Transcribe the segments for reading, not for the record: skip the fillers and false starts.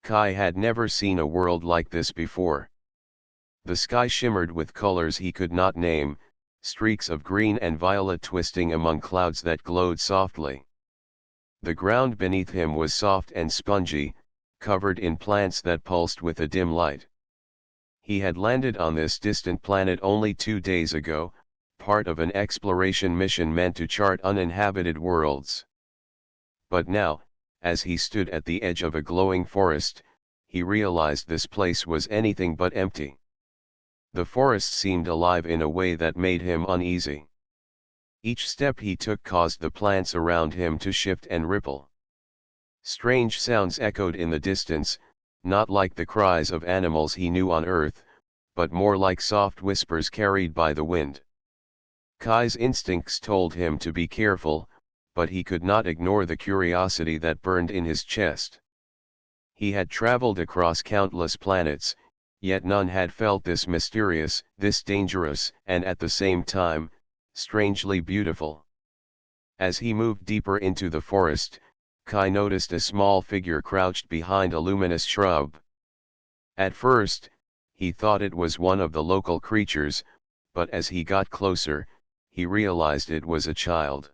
Kai had never seen a world like this before. The sky shimmered with colors he could not name, streaks of green and violet twisting among clouds that glowed softly. The ground beneath him was soft and spongy, covered in plants that pulsed with a dim light. He had landed on this distant planet only 2 days ago, part of an exploration mission meant to chart uninhabited worlds. But now, as he stood at the edge of a glowing forest, he realized this place was anything but empty. The forest seemed alive in a way that made him uneasy. Each step he took caused the plants around him to shift and ripple. Strange sounds echoed in the distance, not like the cries of animals he knew on Earth, but more like soft whispers carried by the wind. Kai's instincts told him to be careful, but he could not ignore the curiosity that burned in his chest. He had traveled across countless planets, yet none had felt this mysterious, this dangerous, and at the same time, strangely beautiful. As he moved deeper into the forest, Kai noticed a small figure crouched behind a luminous shrub. At first, he thought it was one of the local creatures, but as he got closer, he realized it was a child.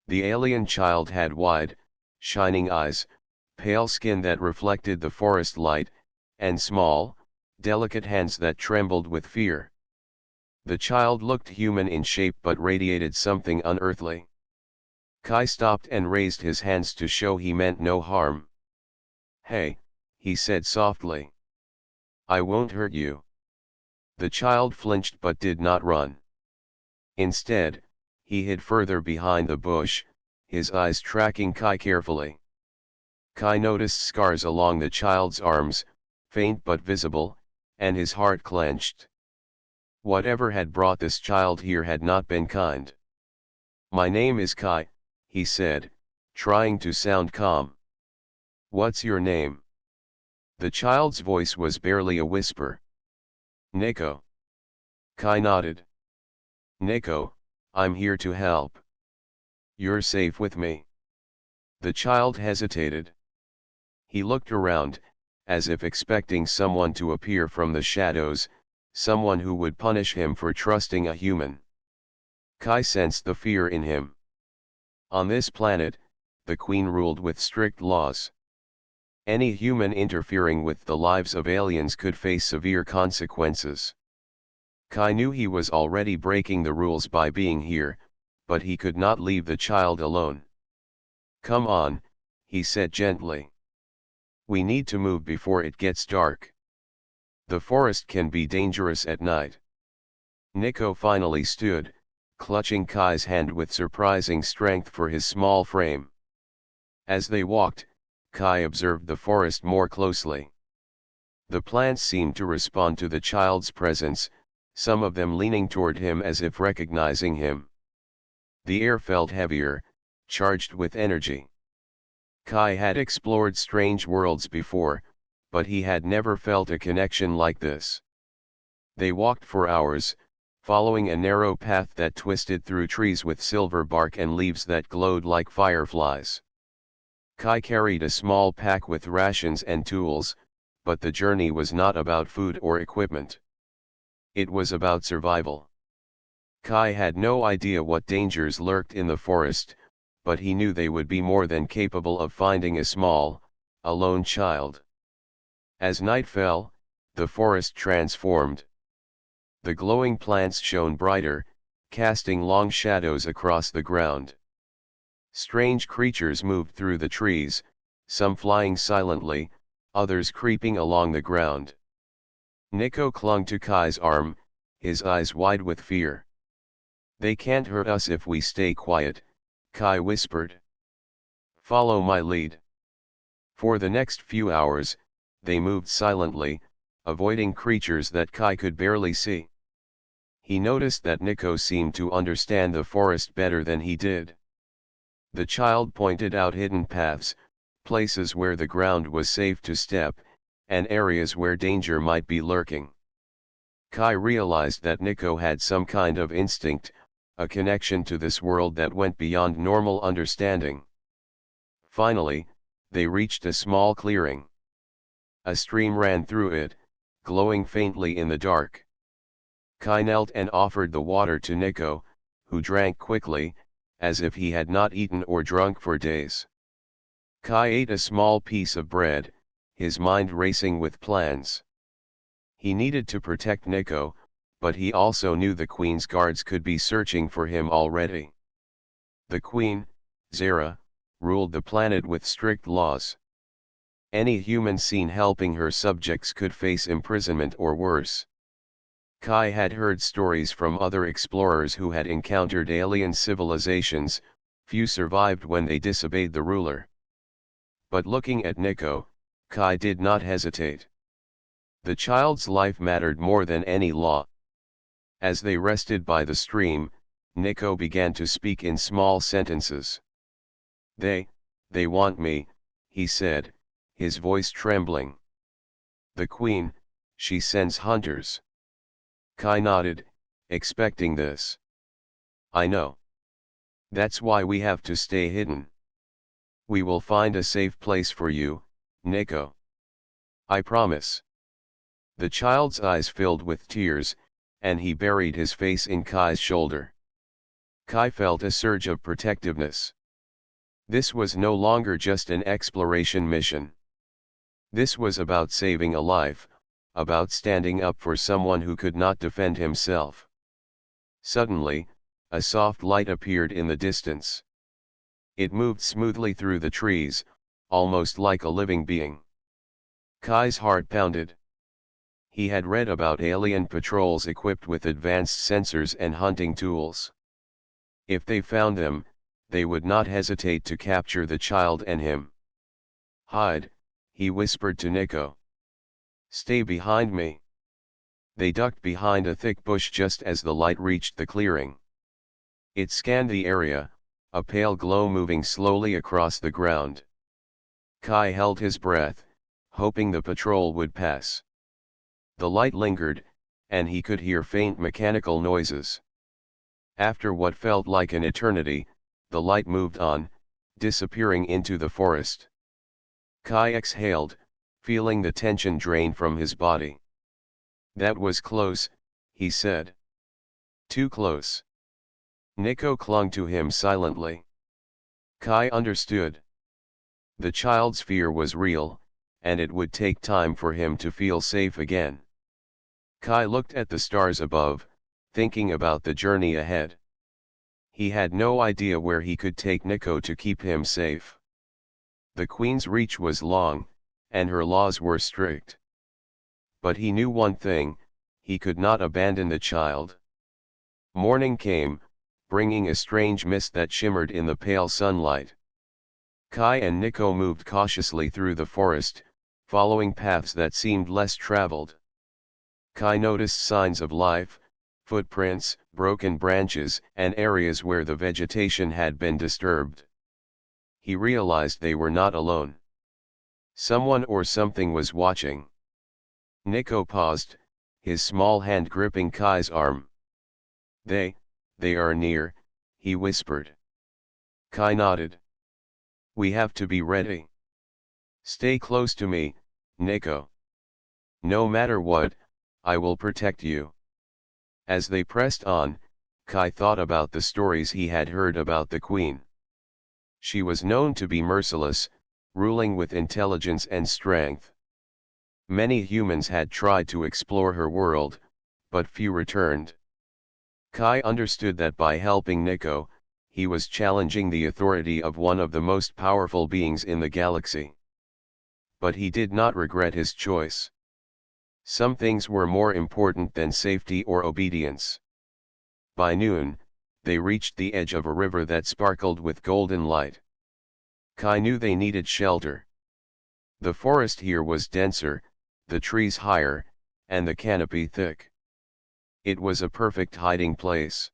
The alien child had wide, shining eyes, pale skin that reflected the forest light, and small, delicate hands that trembled with fear. The child looked human in shape but radiated something unearthly. Kai stopped and raised his hands to show he meant no harm. "Hey," he said softly. "I won't hurt you." The child flinched but did not run. Instead, he hid further behind the bush, his eyes tracking Kai carefully. Kai noticed scars along the child's arms, faint but visible, and his heart clenched. Whatever had brought this child here had not been kind. "My name is Kai," he said, trying to sound calm. "What's your name?" The child's voice was barely a whisper. "Nico." Kai nodded. "Nico, I'm here to help. You're safe with me." The child hesitated. He looked around, as if expecting someone to appear from the shadows, someone who would punish him for trusting a human. Kai sensed the fear in him. On this planet, the Queen ruled with strict laws. Any human interfering with the lives of aliens could face severe consequences. Kai knew he was already breaking the rules by being here, but he could not leave the child alone. "Come on," he said gently. "We need to move before it gets dark. The forest can be dangerous at night." Nico finally stood, clutching Kai's hand with surprising strength for his small frame. As they walked, Kai observed the forest more closely. The plants seemed to respond to the child's presence, some of them leaning toward him as if recognizing him. The air felt heavier, charged with energy. Kai had explored strange worlds before, but he had never felt a connection like this. They walked for hours, following a narrow path that twisted through trees with silver bark and leaves that glowed like fireflies. Kai carried a small pack with rations and tools, but the journey was not about food or equipment. It was about survival. Kai had no idea what dangers lurked in the forest, but he knew they would be more than capable of finding a small, alone child. As night fell, the forest transformed. The glowing plants shone brighter, casting long shadows across the ground. Strange creatures moved through the trees, some flying silently, others creeping along the ground. Nico clung to Kai's arm, his eyes wide with fear. "They can't hurt us if we stay quiet," Kai whispered. "Follow my lead." For the next few hours, they moved silently, avoiding creatures that Kai could barely see. He noticed that Nico seemed to understand the forest better than he did. The child pointed out hidden paths, places where the ground was safe to step, and areas where danger might be lurking. Kai realized that Nico had some kind of instinct, a connection to this world that went beyond normal understanding. Finally, they reached a small clearing. A stream ran through it, glowing faintly in the dark. Kai knelt and offered the water to Nico, who drank quickly, as if he had not eaten or drunk for days. Kai ate a small piece of bread, his mind racing with plans. He needed to protect Nico, but he also knew the Queen's guards could be searching for him already. The Queen, Zera, ruled the planet with strict laws. Any human seen helping her subjects could face imprisonment or worse. Kai had heard stories from other explorers who had encountered alien civilizations. Few survived when they disobeyed the ruler. But looking at Nico, Kai did not hesitate. The child's life mattered more than any law. As they rested by the stream, Nico began to speak in small sentences. They want me," he said, his voice trembling. "The Queen, she sends hunters." Kai nodded, expecting this. "I know. That's why we have to stay hidden. We will find a safe place for you, Nico. I promise." The child's eyes filled with tears, and he buried his face in Kai's shoulder. Kai felt a surge of protectiveness. This was no longer just an exploration mission. This was about saving a life, about standing up for someone who could not defend himself. Suddenly, a soft light appeared in the distance. It moved smoothly through the trees, almost like a living being. Kai's heart pounded. He had read about alien patrols equipped with advanced sensors and hunting tools. If they found them, they would not hesitate to capture the child and him. "Hide," he whispered to Nico. "Stay behind me." They ducked behind a thick bush just as the light reached the clearing. It scanned the area, a pale glow moving slowly across the ground. Kai held his breath, hoping the patrol would pass. The light lingered, and he could hear faint mechanical noises. After what felt like an eternity, the light moved on, disappearing into the forest. Kai exhaled, feeling the tension drain from his body. "That was close," he said. "Too close." Nico clung to him silently. Kai understood. The child's fear was real, and it would take time for him to feel safe again. Kai looked at the stars above, thinking about the journey ahead. He had no idea where he could take Nico to keep him safe. The Queen's reach was long, and her laws were strict. But he knew one thing: he could not abandon the child. Morning came, bringing a strange mist that shimmered in the pale sunlight. Kai and Nico moved cautiously through the forest, following paths that seemed less traveled. Kai noticed signs of life: footprints, broken branches, and areas where the vegetation had been disturbed. He realized they were not alone. Someone or something was watching. Nico paused, his small hand gripping Kai's arm. They are near," he whispered. Kai nodded. "We have to be ready. Stay close to me, Nico. No matter what, I will protect you." As they pressed on, Kai thought about the stories he had heard about the Queen. She was known to be merciless, ruling with intelligence and strength. Many humans had tried to explore her world, but few returned. Kai understood that by helping Nico, he was challenging the authority of one of the most powerful beings in the galaxy. But he did not regret his choice. Some things were more important than safety or obedience. By noon, they reached the edge of a river that sparkled with golden light. Kai knew they needed shelter. The forest here was denser, the trees higher, and the canopy thick. It was a perfect hiding place.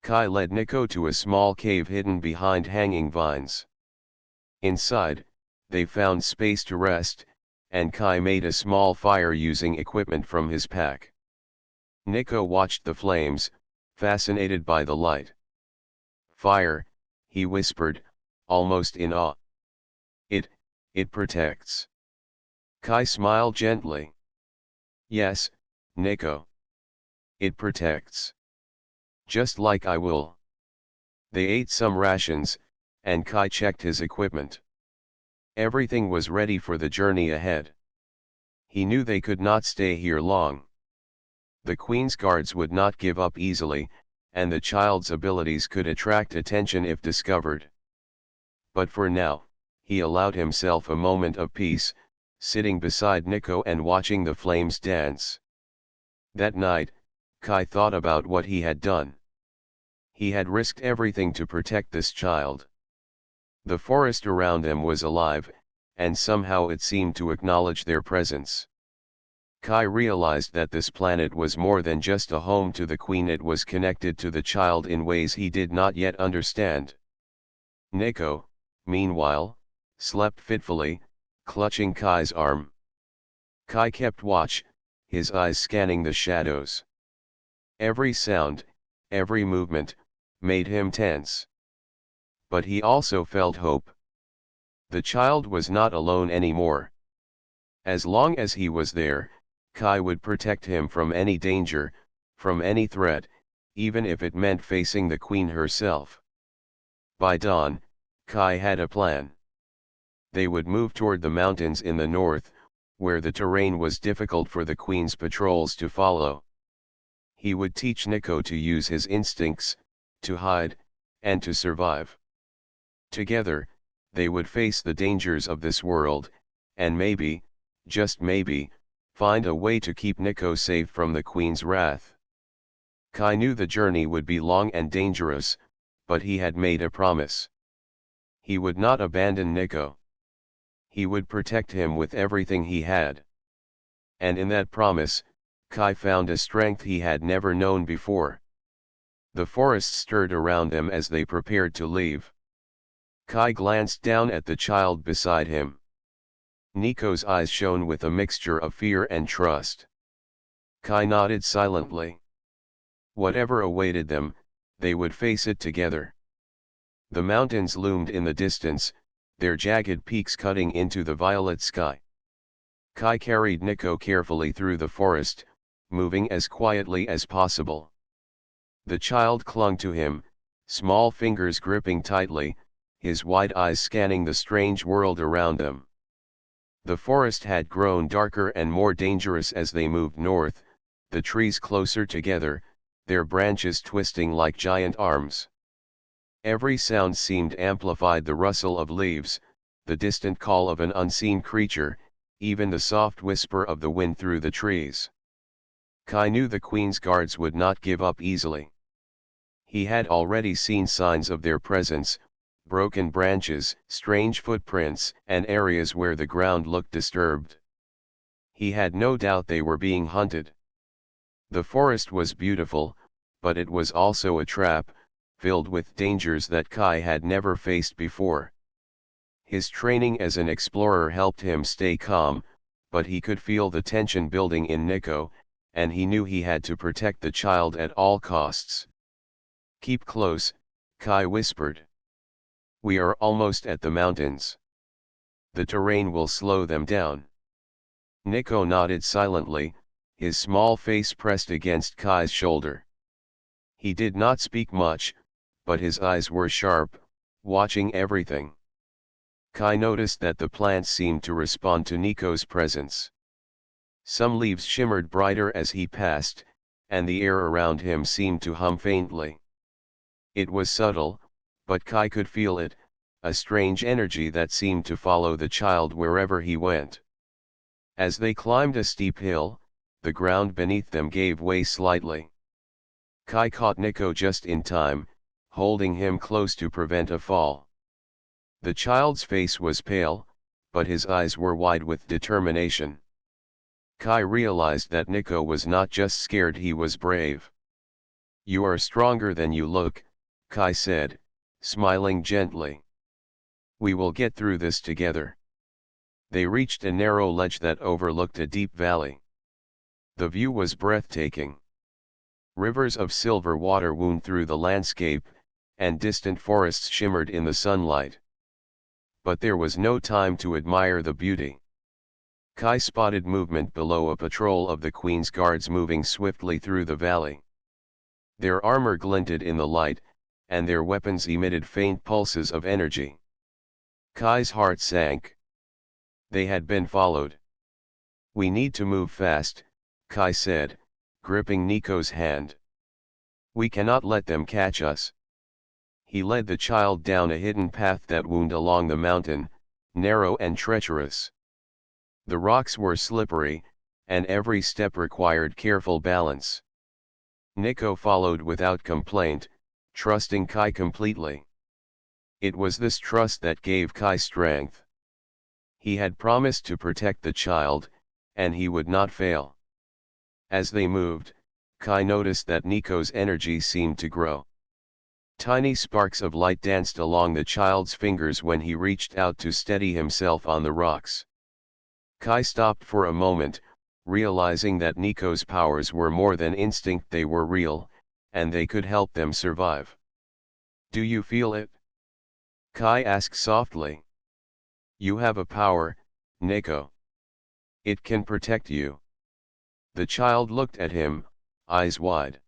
Kai led Nico to a small cave hidden behind hanging vines. Inside, they found space to rest, and Kai made a small fire using equipment from his pack. Nico watched the flames, fascinated by the light. "Fire," he whispered, almost in awe. It protects." Kai smiled gently. Yes, Nico. It protects. Just like I will. They ate some rations, and Kai checked his equipment. Everything was ready for the journey ahead. He knew they could not stay here long. The Queen's guards would not give up easily, and the child's abilities could attract attention if discovered. But for now, he allowed himself a moment of peace, sitting beside Nico and watching the flames dance. That night, Kai thought about what he had done. He had risked everything to protect this child. The forest around them was alive, and somehow it seemed to acknowledge their presence. Kai realized that this planet was more than just a home to the Queen, it was connected to the child in ways he did not yet understand. Nico, meanwhile, slept fitfully, clutching Kai's arm. Kai kept watch, his eyes scanning the shadows. Every sound, every movement, made him tense. But he also felt hope. The child was not alone anymore. As long as he was there, Kai would protect him from any danger, from any threat, even if it meant facing the Queen herself. By dawn, Kai had a plan. They would move toward the mountains in the north, where the terrain was difficult for the Queen's patrols to follow. He would teach Nico to use his instincts, to hide, and to survive. Together, they would face the dangers of this world, and maybe, just maybe, find a way to keep Nico safe from the Queen's wrath. Kai knew the journey would be long and dangerous, but he had made a promise. He would not abandon Nico. He would protect him with everything he had. And in that promise, Kai found a strength he had never known before. The forest stirred around them as they prepared to leave. Kai glanced down at the child beside him. Nico's eyes shone with a mixture of fear and trust. Kai nodded silently. Whatever awaited them, they would face it together. The mountains loomed in the distance, their jagged peaks cutting into the violet sky. Kai carried Nico carefully through the forest, moving as quietly as possible. The child clung to him, small fingers gripping tightly, his wide eyes scanning the strange world around them. The forest had grown darker and more dangerous as they moved north, the trees closer together, their branches twisting like giant arms. Every sound seemed amplified: the rustle of leaves, the distant call of an unseen creature, even the soft whisper of the wind through the trees. Kai knew the Queen's guards would not give up easily. He had already seen signs of their presence: broken branches, strange footprints, and areas where the ground looked disturbed. He had no doubt they were being hunted. The forest was beautiful, but it was also a trap, filled with dangers that Kai had never faced before. His training as an explorer helped him stay calm, but he could feel the tension building in Nico, and he knew he had to protect the child at all costs. "Keep close," Kai whispered. "We are almost at the mountains. The terrain will slow them down." Nico nodded silently, his small face pressed against Kai's shoulder. He did not speak much, but his eyes were sharp, watching everything. Kai noticed that the plants seemed to respond to Nico's presence. Some leaves shimmered brighter as he passed, and the air around him seemed to hum faintly. It was subtle, but Kai could feel it, a strange energy that seemed to follow the child wherever he went. As they climbed a steep hill, the ground beneath them gave way slightly. Kai caught Nico just in time, holding him close to prevent a fall. The child's face was pale, but his eyes were wide with determination. Kai realized that Nico was not just scared, he was brave. "You are stronger than you look," Kai said, smiling gently. "We will get through this together." They reached a narrow ledge that overlooked a deep valley. The view was breathtaking. Rivers of silver water wound through the landscape, and distant forests shimmered in the sunlight. But there was no time to admire the beauty. Kai spotted movement below, a patrol of the Queen's guards moving swiftly through the valley. Their armor glinted in the light, and their weapons emitted faint pulses of energy. Kai's heart sank. They had been followed. "We need to move fast," Kai said, gripping Nico's hand. "We cannot let them catch us." He led the child down a hidden path that wound along the mountain, narrow and treacherous. The rocks were slippery, and every step required careful balance. Nico followed without complaint, trusting Kai completely. It was this trust that gave Kai strength. He had promised to protect the child, and he would not fail. As they moved, Kai noticed that Nico's energy seemed to grow. Tiny sparks of light danced along the child's fingers when he reached out to steady himself on the rocks. Kai stopped for a moment, realizing that Nico's powers were more than instinct, they were real, and they could help them survive. "Do you feel it?" Kai asked softly. "You have a power, Nico. It can protect you." The child looked at him, eyes wide.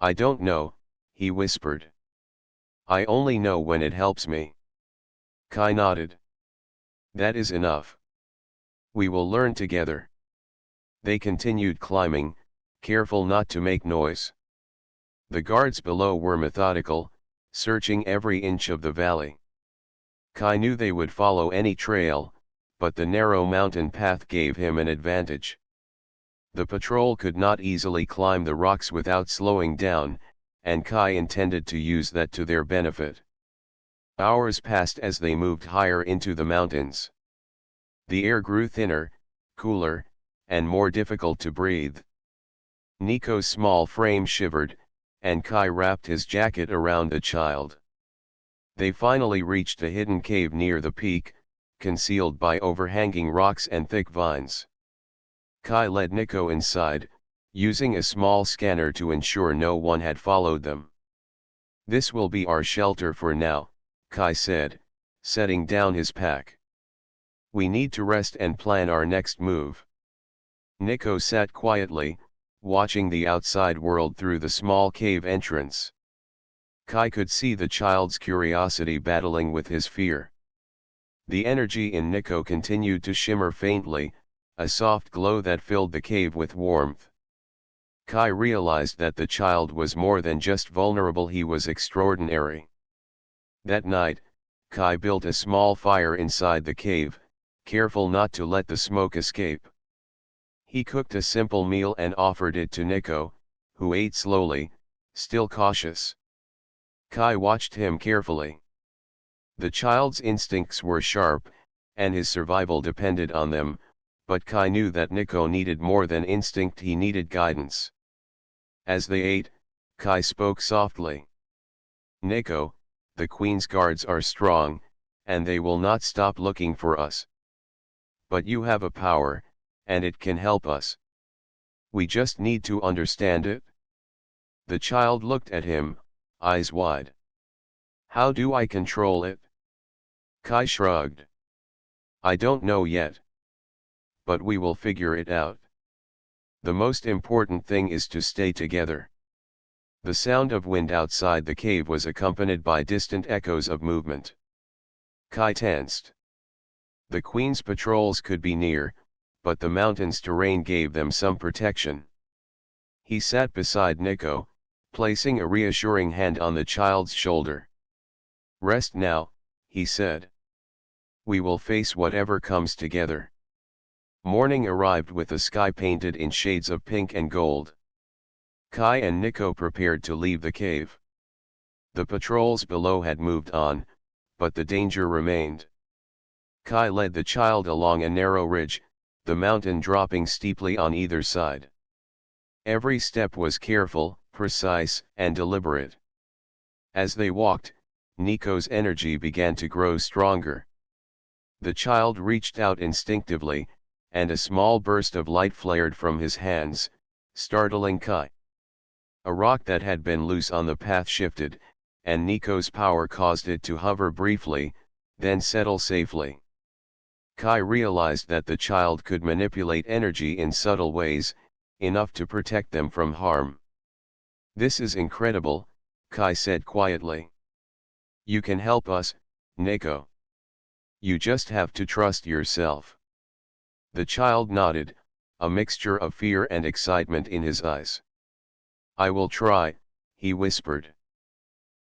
I don't know," he whispered. "I only know when it helps me." Kai nodded. "That is enough. We will learn together." They continued climbing, careful not to make noise. The guards below were methodical, searching every inch of the valley. Kai knew they would follow any trail, but the narrow mountain path gave him an advantage. The patrol could not easily climb the rocks without slowing down, and Kai intended to use that to their benefit. Hours passed as they moved higher into the mountains. The air grew thinner, cooler, and more difficult to breathe. Nico's small frame shivered, and Kai wrapped his jacket around the child. They finally reached a hidden cave near the peak, concealed by overhanging rocks and thick vines. Kai led Nico inside, using a small scanner to ensure no one had followed them. "This will be our shelter for now," Kai said, setting down his pack. "We need to rest and plan our next move." Nico sat quietly, watching the outside world through the small cave entrance. Kai could see the child's curiosity battling with his fear. The energy in Nico continued to shimmer faintly, a soft glow that filled the cave with warmth. Kai realized that the child was more than just vulnerable, he was extraordinary. That night, Kai built a small fire inside the cave, careful not to let the smoke escape. He cooked a simple meal and offered it to Nico, who ate slowly, still cautious. Kai watched him carefully. The child's instincts were sharp, and his survival depended on them, but Kai knew that Nico needed more than instinct, he needed guidance. As they ate, Kai spoke softly. "Nico, the Queen's guards are strong, and they will not stop looking for us. But you have a power, and it can help us. We just need to understand it." The child looked at him, eyes wide. "How do I control it?" Kai shrugged. "I don't know yet. But we will figure it out. The most important thing is to stay together." The sound of wind outside the cave was accompanied by distant echoes of movement. Kai tensed. The Queen's patrols could be near, but the mountain's terrain gave them some protection. He sat beside Nico, placing a reassuring hand on the child's shoulder. "Rest now," he said. "We will face whatever comes together." Morning arrived with the sky painted in shades of pink and gold. Kai and Nico prepared to leave the cave. The patrols below had moved on, but the danger remained. Kai led the child along a narrow ridge, the mountain dropping steeply on either side. Every step was careful, precise, and deliberate. As they walked, Nico's energy began to grow stronger. The child reached out instinctively, and a small burst of light flared from his hands, startling Kai. A rock that had been loose on the path shifted, and Nico's power caused it to hover briefly, then settle safely. Kai realized that the child could manipulate energy in subtle ways, enough to protect them from harm. "This is incredible," Kai said quietly. "You can help us, Nico. You just have to trust yourself." The child nodded, a mixture of fear and excitement in his eyes. "I will try," he whispered.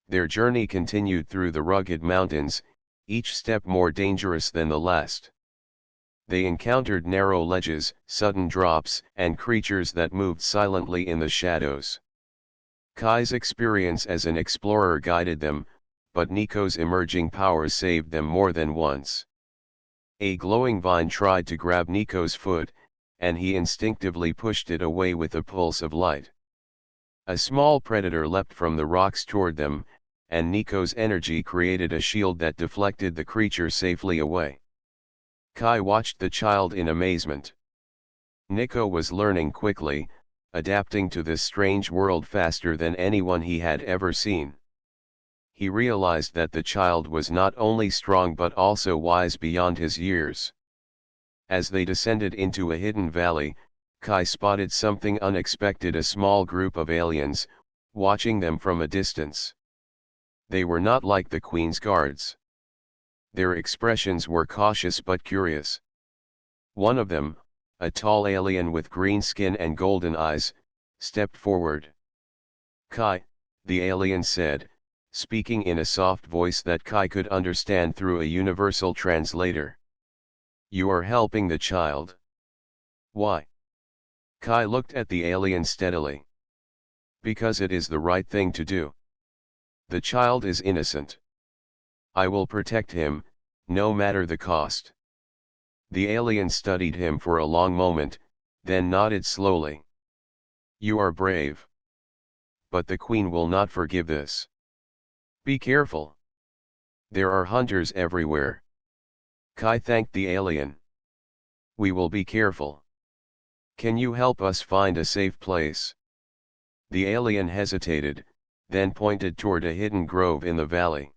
Their journey continued through the rugged mountains, each step more dangerous than the last. They encountered narrow ledges, sudden drops, and creatures that moved silently in the shadows. Kai's experience as an explorer guided them, but Nico's emerging powers saved them more than once. A glowing vine tried to grab Nico's foot, and he instinctively pushed it away with a pulse of light. A small predator leapt from the rocks toward them, and Nico's energy created a shield that deflected the creature safely away. Kai watched the child in amazement. Nico was learning quickly, adapting to this strange world faster than anyone he had ever seen. He realized that the child was not only strong but also wise beyond his years. As they descended into a hidden valley, Kai spotted something unexpected: a small group of aliens, watching them from a distance. They were not like the Queen's guards. Their expressions were cautious but curious. One of them, a tall alien with green skin and golden eyes, stepped forward. "Kai," the alien said, speaking in a soft voice that Kai could understand through a universal translator. "You are helping the child." "Why?" Kai looked at the alien steadily. "Because it is the right thing to do. The child is innocent. I will protect him, no matter the cost." The alien studied him for a long moment, then nodded slowly. "You are brave. But the Queen will not forgive this. Be careful. There are hunters everywhere." Kai thanked the alien. "We will be careful. Can you help us find a safe place?" The alien hesitated, then pointed toward a hidden grove in the valley.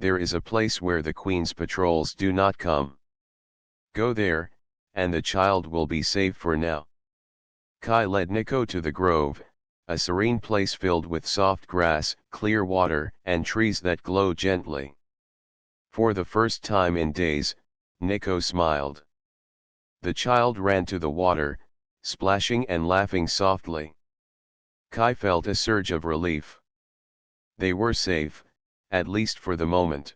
"There is a place where the Queen's patrols do not come. Go there, and the child will be safe for now." Kai led Nico to the grove, a serene place filled with soft grass, clear water, and trees that glowed gently. For the first time in days, Nico smiled. The child ran to the water, splashing and laughing softly. Kai felt a surge of relief. They were safe, at least for the moment.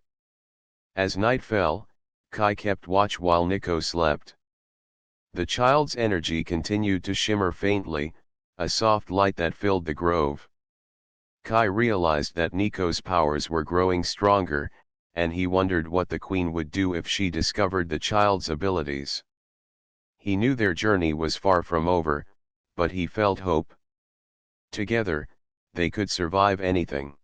As night fell, Kai kept watch while Nico slept. The child's energy continued to shimmer faintly, a soft light that filled the grove. Kai realized that Nico's powers were growing stronger, and he wondered what the Queen would do if she discovered the child's abilities. He knew their journey was far from over, but he felt hope. Together, they could survive anything.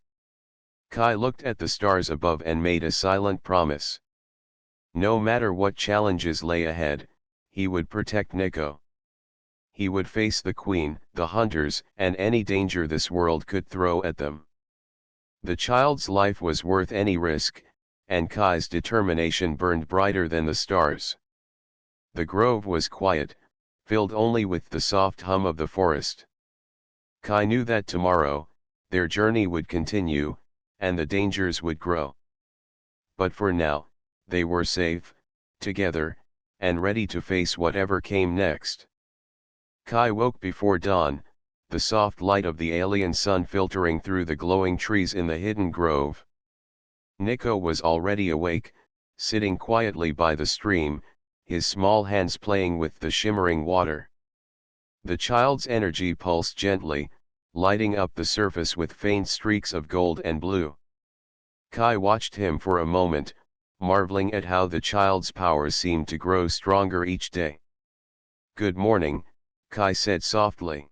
Kai looked at the stars above and made a silent promise. No matter what challenges lay ahead, he would protect Nico. He would face the Queen, the hunters, and any danger this world could throw at them. The child's life was worth any risk, and Kai's determination burned brighter than the stars. The grove was quiet, filled only with the soft hum of the forest. Kai knew that tomorrow, their journey would continue, and the dangers would grow. But for now, they were safe, together, and ready to face whatever came next. Kai woke before dawn, the soft light of the alien sun filtering through the glowing trees in the hidden grove. Nico was already awake, sitting quietly by the stream, his small hands playing with the shimmering water. The child's energy pulsed gently, lighting up the surface with faint streaks of gold and blue. Kai watched him for a moment, marveling at how the child's powers seemed to grow stronger each day. "Good morning," Kai said softly.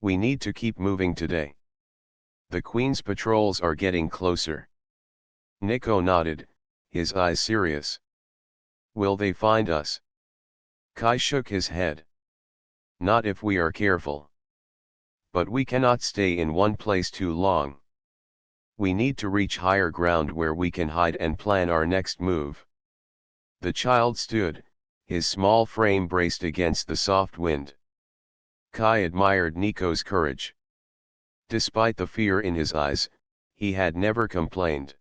"We need to keep moving today. The Queen's patrols are getting closer." Nico nodded, his eyes serious. "Will they find us?" Kai shook his head. "Not if we are careful. But we cannot stay in one place too long. We need to reach higher ground where we can hide and plan our next move." The child stood, his small frame braced against the soft wind. Kai admired Nico's courage. Despite the fear in his eyes, he had never complained.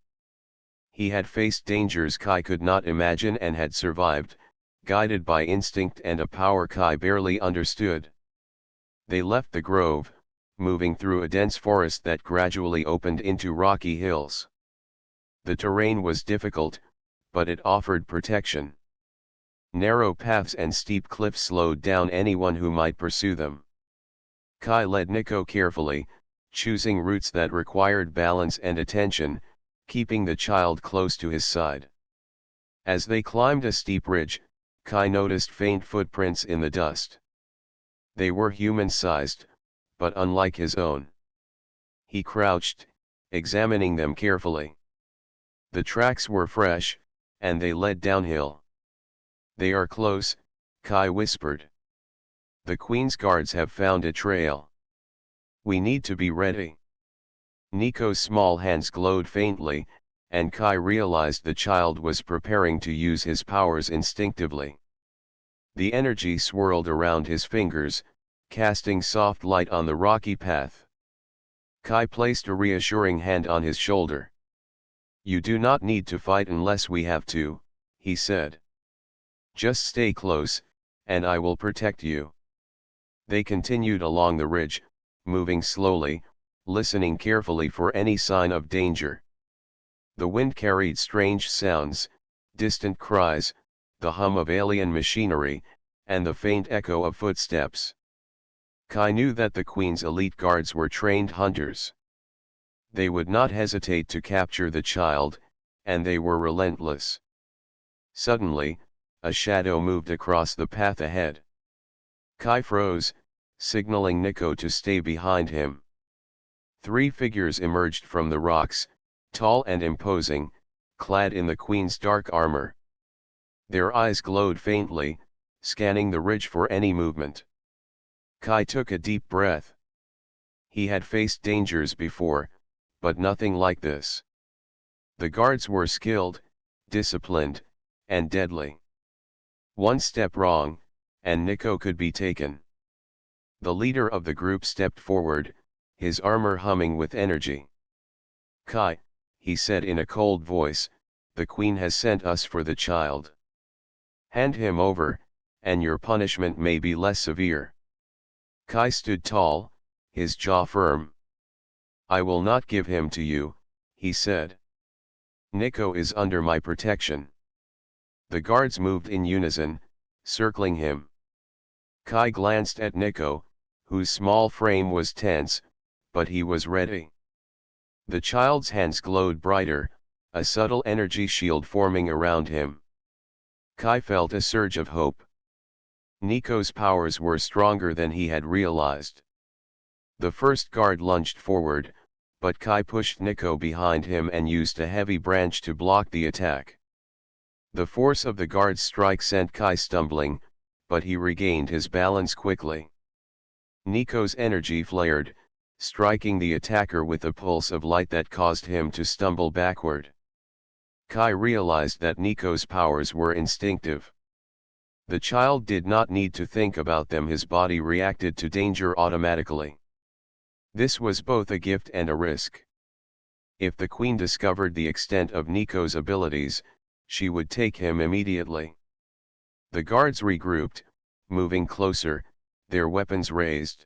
He had faced dangers Kai could not imagine and had survived, guided by instinct and a power Kai barely understood. They left the grove, moving through a dense forest that gradually opened into rocky hills. The terrain was difficult, but it offered protection. Narrow paths and steep cliffs slowed down anyone who might pursue them. Kai led Nico carefully, choosing routes that required balance and attention, keeping the child close to his side. As they climbed a steep ridge, Kai noticed faint footprints in the dust. They were human-sized, but unlike his own. He crouched, examining them carefully. The tracks were fresh, and they led downhill. "They are close," Kai whispered. "The Queen's guards have found a trail. We need to be ready." Nico's small hands glowed faintly, and Kai realized the child was preparing to use his powers instinctively. The energy swirled around his fingers, casting soft light on the rocky path. Kai placed a reassuring hand on his shoulder. "You do not need to fight unless we have to," he said. "Just stay close, and I will protect you." They continued along the ridge, moving slowly, listening carefully for any sign of danger. The wind carried strange sounds, distant cries, the hum of alien machinery, and the faint echo of footsteps. Kai knew that the Queen's elite guards were trained hunters. They would not hesitate to capture the child, and they were relentless. Suddenly, a shadow moved across the path ahead. Kai froze, signaling Nico to stay behind him. 3 figures emerged from the rocks, tall and imposing, clad in the Queen's dark armor. Their eyes glowed faintly, scanning the ridge for any movement. Kai took a deep breath. He had faced dangers before, but nothing like this. The guards were skilled, disciplined, and deadly. One step wrong, and Nico could be taken. The leader of the group stepped forward, his armor humming with energy. "Kai," he said in a cold voice, "the Queen has sent us for the child. Hand him over, and your punishment may be less severe." Kai stood tall, his jaw firm. "I will not give him to you," he said. "Nico is under my protection." The guards moved in unison, circling him. Kai glanced at Nico, whose small frame was tense, but he was ready. The child's hands glowed brighter, a subtle energy shield forming around him. Kai felt a surge of hope. Nico's powers were stronger than he had realized. The first guard lunged forward, but Kai pushed Nico behind him and used a heavy branch to block the attack. The force of the guard's strike sent Kai stumbling, but he regained his balance quickly. Nico's energy flared, striking the attacker with a pulse of light that caused him to stumble backward. Kai realized that Nico's powers were instinctive. The child did not need to think about them, his body reacted to danger automatically. This was both a gift and a risk. If the Queen discovered the extent of Nico's abilities, she would take him immediately. The guards regrouped, moving closer, their weapons raised.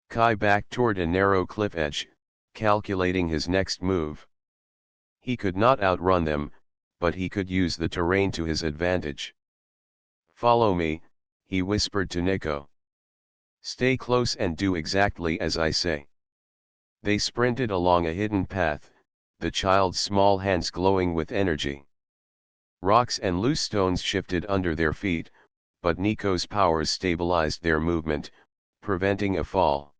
Kai backed toward a narrow cliff edge, calculating his next move. He could not outrun them, but he could use the terrain to his advantage. "Follow me," he whispered to Nico. "Stay close and do exactly as I say." They sprinted along a hidden path, the child's small hands glowing with energy. Rocks and loose stones shifted under their feet, but Nico's powers stabilized their movement, preventing a fall.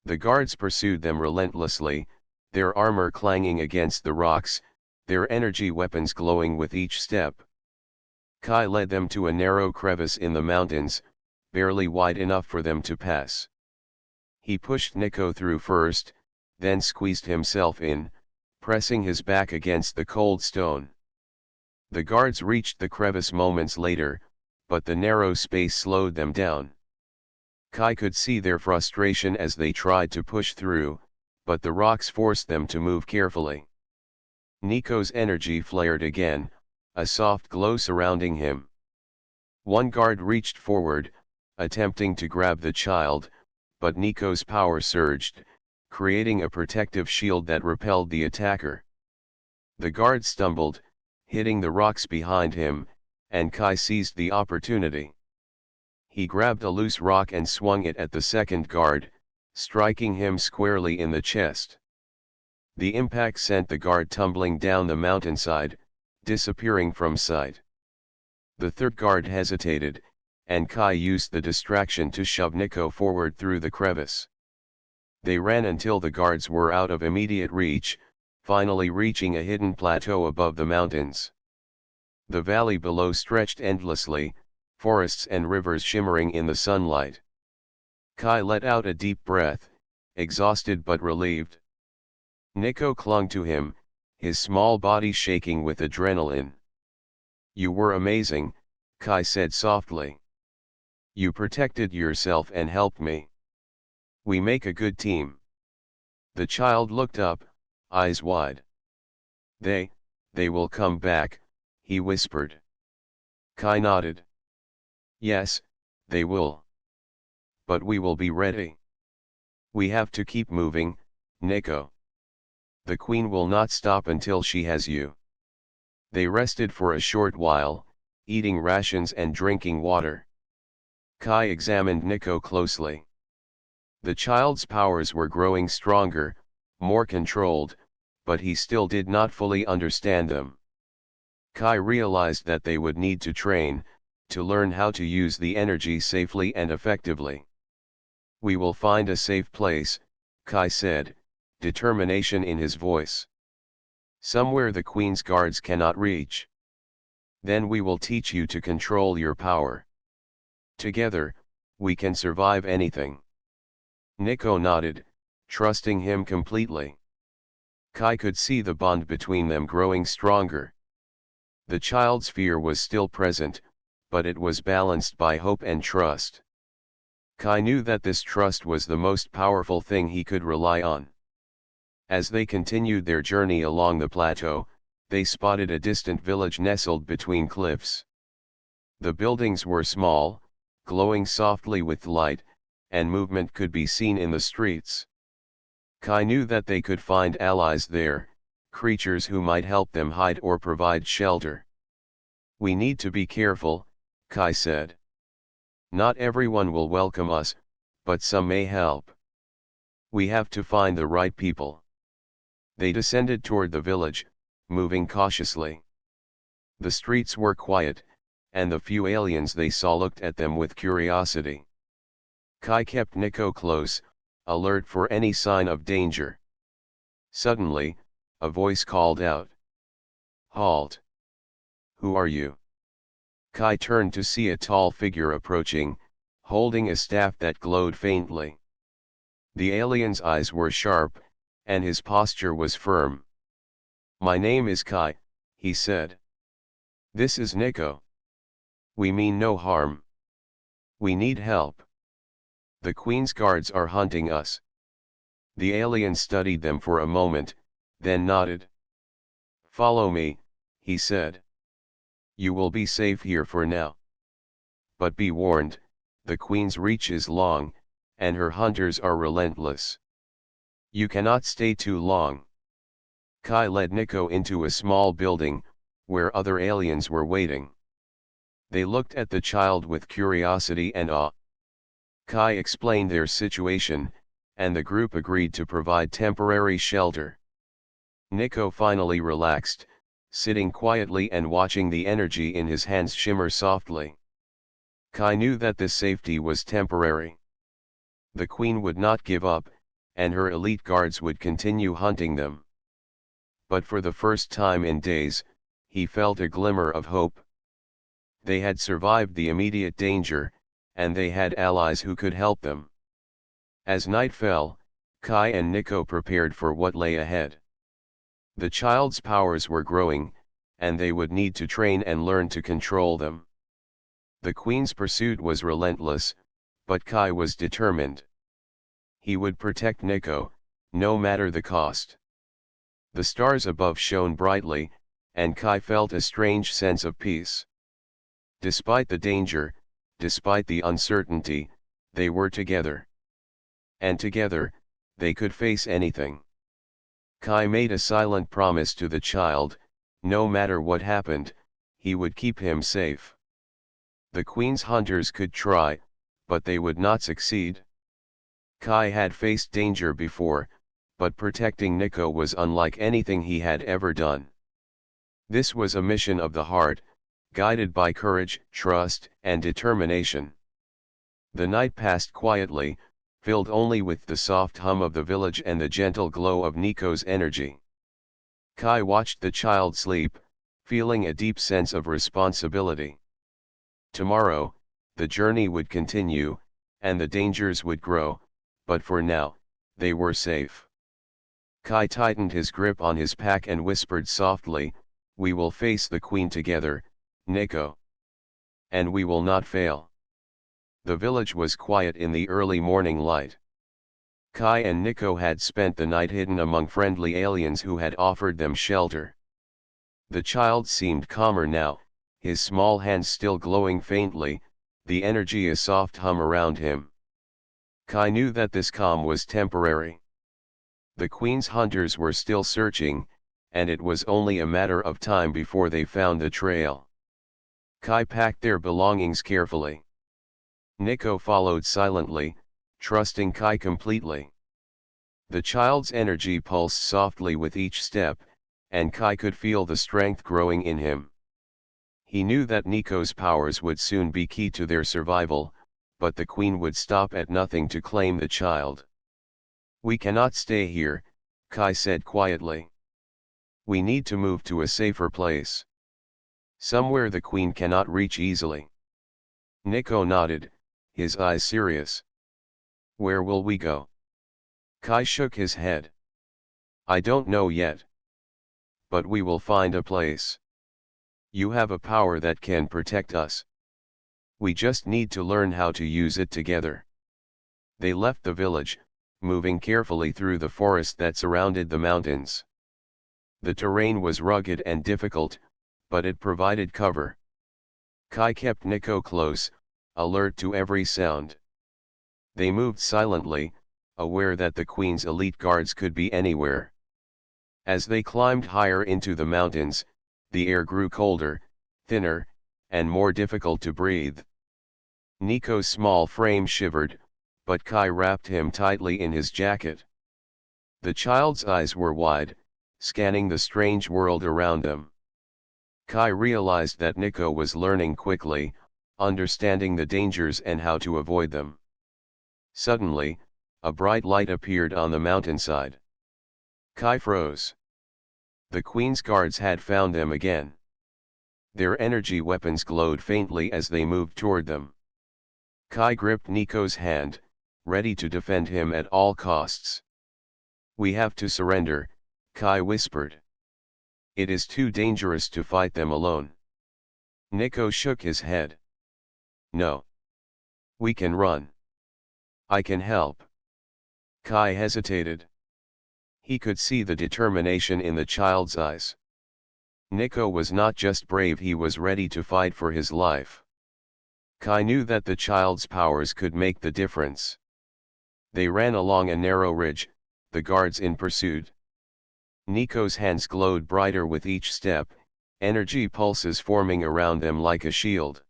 The guards pursued them relentlessly, their armor clanging against the rocks, their energy weapons glowing with each step. Kai led them to a narrow crevice in the mountains, barely wide enough for them to pass. He pushed Nico through first, then squeezed himself in, pressing his back against the cold stone. The guards reached the crevice moments later, but the narrow space slowed them down. Kai could see their frustration as they tried to push through, but the rocks forced them to move carefully. Nico's energy flared again, a soft glow surrounding him. One guard reached forward, attempting to grab the child, but Nico's power surged, creating a protective shield that repelled the attacker. The guard stumbled, hitting the rocks behind him, and Kai seized the opportunity. He grabbed a loose rock and swung it at the second guard, striking him squarely in the chest. The impact sent the guard tumbling down the mountainside, disappearing from sight. The third guard hesitated, and Kai used the distraction to shove Nico forward through the crevice. They ran until the guards were out of immediate reach, finally reaching a hidden plateau above the mountains. The valley below stretched endlessly, forests and rivers shimmering in the sunlight. Kai let out a deep breath, exhausted but relieved. Nico clung to him, his small body shaking with adrenaline. "You were amazing," Kai said softly. "You protected yourself and helped me. We make a good team." The child looked up, eyes wide. They will come back," he whispered. Kai nodded. "Yes, they will. But we will be ready. We have to keep moving, Nico. The Queen will not stop until she has you." They rested for a short while, eating rations and drinking water. Kai examined Nico closely. The child's powers were growing stronger, more controlled, but he still did not fully understand them. Kai realized that they would need to train, to learn how to use the energy safely and effectively. "We will find a safe place," Kai said, determination in his voice. "Somewhere the Queen's guards cannot reach. Then we will teach you to control your power. Together, we can survive anything." Nico nodded, trusting him completely. Kai could see the bond between them growing stronger. The child's fear was still present, but it was balanced by hope and trust. Kai knew that this trust was the most powerful thing he could rely on. As they continued their journey along the plateau, they spotted a distant village nestled between cliffs. The buildings were small, glowing softly with light, and movement could be seen in the streets. Kai knew that they could find allies there, creatures who might help them hide or provide shelter. "We need to be careful," Kai said. "Not everyone will welcome us, but some may help. We have to find the right people." They descended toward the village, moving cautiously. The streets were quiet, and the few aliens they saw looked at them with curiosity. Kai kept Nico close, alert for any sign of danger. Suddenly, a voice called out. "Halt! Who are you?" Kai turned to see a tall figure approaching, holding a staff that glowed faintly. The alien's eyes were sharp, and his posture was firm. "My name is Kai," he said. "This is Nico. We mean no harm. We need help. The Queen's guards are hunting us." The alien studied them for a moment, then nodded. "Follow me," he said. "You will be safe here for now. But be warned, the Queen's reach is long, and her hunters are relentless. You cannot stay too long." Kai led Nico into a small building, where other aliens were waiting. They looked at the child with curiosity and awe. Kai explained their situation, and the group agreed to provide temporary shelter. Nico finally relaxed, sitting quietly and watching the energy in his hands shimmer softly. Kai knew that this safety was temporary. The Queen would not give up, and her elite guards would continue hunting them. But for the first time in days, he felt a glimmer of hope. They had survived the immediate danger, and they had allies who could help them. As night fell, Kai and Nico prepared for what lay ahead. The child's powers were growing, and they would need to train and learn to control them. The Queen's pursuit was relentless, but Kai was determined. He would protect Nico, no matter the cost. The stars above shone brightly, and Kai felt a strange sense of peace. Despite the danger, despite the uncertainty, they were together. And together, they could face anything. Kai made a silent promise to the child: no matter what happened, he would keep him safe. The Queen's hunters could try, but they would not succeed. Kai had faced danger before, but protecting Nico was unlike anything he had ever done. This was a mission of the heart, guided by courage, trust, and determination. The night passed quietly, filled only with the soft hum of the village and the gentle glow of Nico's energy. Kai watched the child sleep, feeling a deep sense of responsibility. Tomorrow, the journey would continue, and the dangers would grow, but for now, they were safe. Kai tightened his grip on his pack and whispered softly, "We will face the Queen together, Nico. And we will not fail." The village was quiet in the early morning light. Kai and Nico had spent the night hidden among friendly aliens who had offered them shelter. The child seemed calmer now, his small hands still glowing faintly, the energy a soft hum around him. Kai knew that this calm was temporary. The Queen's hunters were still searching, and it was only a matter of time before they found the trail. Kai packed their belongings carefully. Nico followed silently, trusting Kai completely. The child's energy pulsed softly with each step, and Kai could feel the strength growing in him. He knew that Nico's powers would soon be key to their survival, but the Queen would stop at nothing to claim the child. "We cannot stay here," Kai said quietly. "We need to move to a safer place. Somewhere the Queen cannot reach easily." Nico nodded, his eyes serious. "Where will we go?" Kai shook his head. "I don't know yet. But we will find a place. You have a power that can protect us. We just need to learn how to use it together." They left the village, moving carefully through the forest that surrounded the mountains. The terrain was rugged and difficult, but it provided cover. Kai kept Nico close, alert to every sound. They moved silently, aware that the Queen's elite guards could be anywhere. As they climbed higher into the mountains, the air grew colder, thinner, and more difficult to breathe. Nico's small frame shivered, but Kai wrapped him tightly in his jacket. The child's eyes were wide, scanning the strange world around them. Kai realized that Nico was learning quickly, understanding the dangers and how to avoid them. Suddenly, a bright light appeared on the mountainside. Kai froze. The Queen's guards had found them again. Their energy weapons glowed faintly as they moved toward them. Kai gripped Nico's hand, ready to defend him at all costs. "We have to surrender," Kai whispered. "It is too dangerous to fight them alone." Nico shook his head. "No. We can run. I can help." Kai hesitated. He could see the determination in the child's eyes. Nico was not just brave, he was ready to fight for his life. Kai knew that the child's powers could make the difference. They ran along a narrow ridge, the guards in pursuit. Nico's hands glowed brighter with each step, energy pulses forming around them like a shield.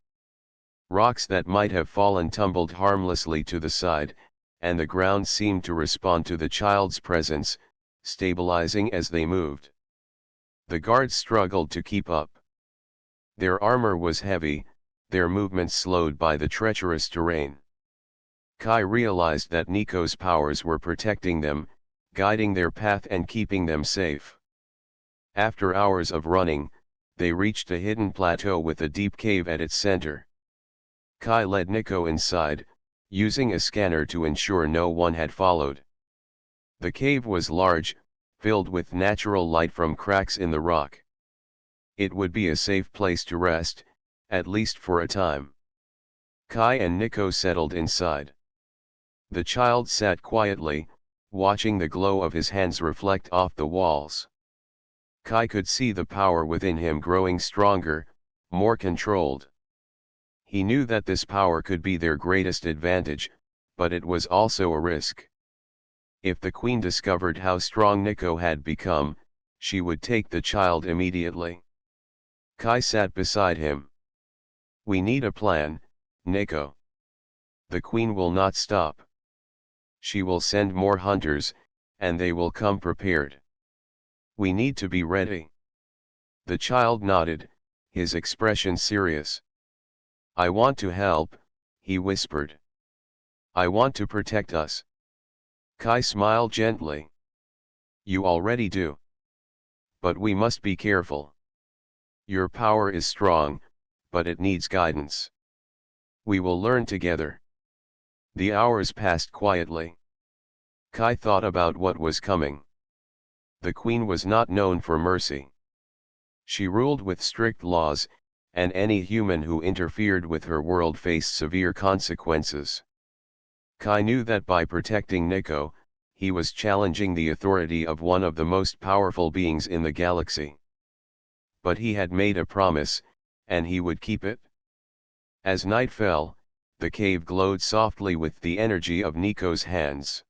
Rocks that might have fallen tumbled harmlessly to the side, and the ground seemed to respond to the child's presence, stabilizing as they moved. The guards struggled to keep up. Their armor was heavy, their movements slowed by the treacherous terrain. Kai realized that Nico's powers were protecting them, guiding their path and keeping them safe. After hours of running, they reached a hidden plateau with a deep cave at its center. Kai led Nico inside, using a scanner to ensure no one had followed. The cave was large, filled with natural light from cracks in the rock. It would be a safe place to rest, at least for a time. Kai and Nico settled inside. The child sat quietly, watching the glow of his hands reflect off the walls. Kai could see the power within him growing stronger, more controlled. He knew that this power could be their greatest advantage, but it was also a risk. If the queen discovered how strong Nico had become, she would take the child immediately. Kai sat beside him. "We need a plan, Nico. The queen will not stop. She will send more hunters, and they will come prepared. We need to be ready." The child nodded, his expression serious. "I want to help," he whispered. "I want to protect us." Kai smiled gently. "You already do. But we must be careful. Your power is strong, but it needs guidance. We will learn together." The hours passed quietly. Kai thought about what was coming. The queen was not known for mercy. She ruled with strict laws, and any human who interfered with her world faced severe consequences. Kai knew that by protecting Nico, he was challenging the authority of one of the most powerful beings in the galaxy. But he had made a promise, and he would keep it. As night fell, the cave glowed softly with the energy of Nico's hands.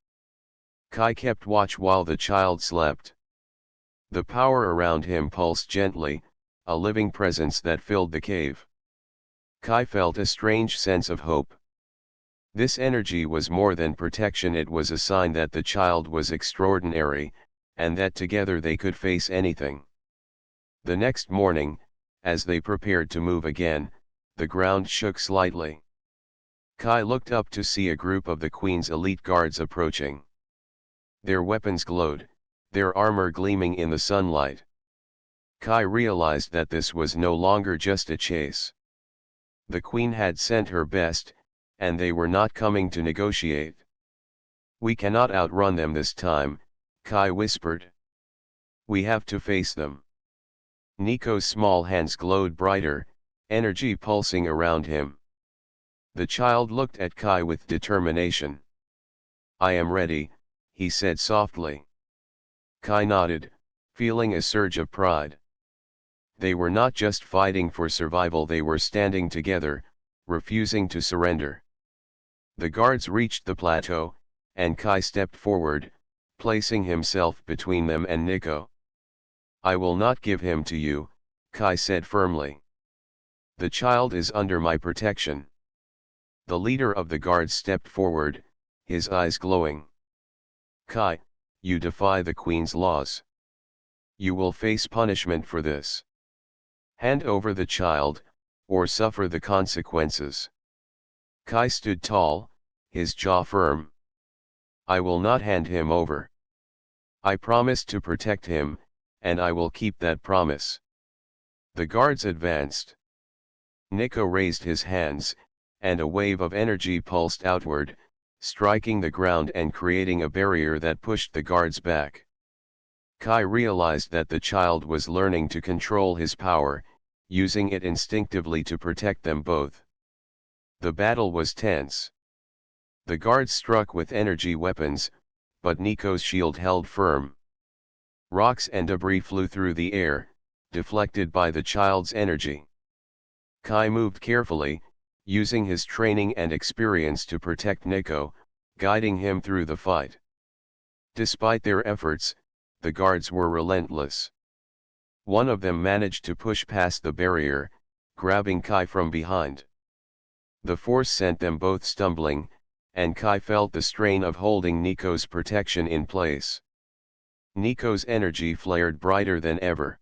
Kai kept watch while the child slept. The power around him pulsed gently, a living presence that filled the cave. Kai felt a strange sense of hope. This energy was more than protection, it was a sign that the child was extraordinary, and that together they could face anything. The next morning, as they prepared to move again, the ground shook slightly. Kai looked up to see a group of the Queen's elite guards approaching. Their weapons glowed, their armor gleaming in the sunlight. Kai realized that this was no longer just a chase. The Queen had sent her best, and they were not coming to negotiate. "We cannot outrun them this time," Kai whispered. "We have to face them." Nico's small hands glowed brighter, energy pulsing around him. The child looked at Kai with determination. "I am ready," he said softly. Kai nodded, feeling a surge of pride. They were not just fighting for survival, they were standing together, refusing to surrender. The guards reached the plateau, and Kai stepped forward, placing himself between them and Nico. "I will not give him to you," Kai said firmly. "The child is under my protection." The leader of the guards stepped forward, his eyes glowing. "Kai, you defy the Queen's laws. You will face punishment for this. Hand over the child, or suffer the consequences." Kai stood tall, his jaw firm. "I will not hand him over. I promised to protect him, and I will keep that promise." The guards advanced. Nico raised his hands, and a wave of energy pulsed outward, striking the ground and creating a barrier that pushed the guards back. Kai realized that the child was learning to control his power, using it instinctively to protect them both. The battle was tense. The guards struck with energy weapons, but Nico's shield held firm. Rocks and debris flew through the air, deflected by the child's energy. Kai moved carefully, using his training and experience to protect Nico, guiding him through the fight. Despite their efforts, the guards were relentless. One of them managed to push past the barrier, grabbing Kai from behind. The force sent them both stumbling, and Kai felt the strain of holding Nico's protection in place. Nico's energy flared brighter than ever.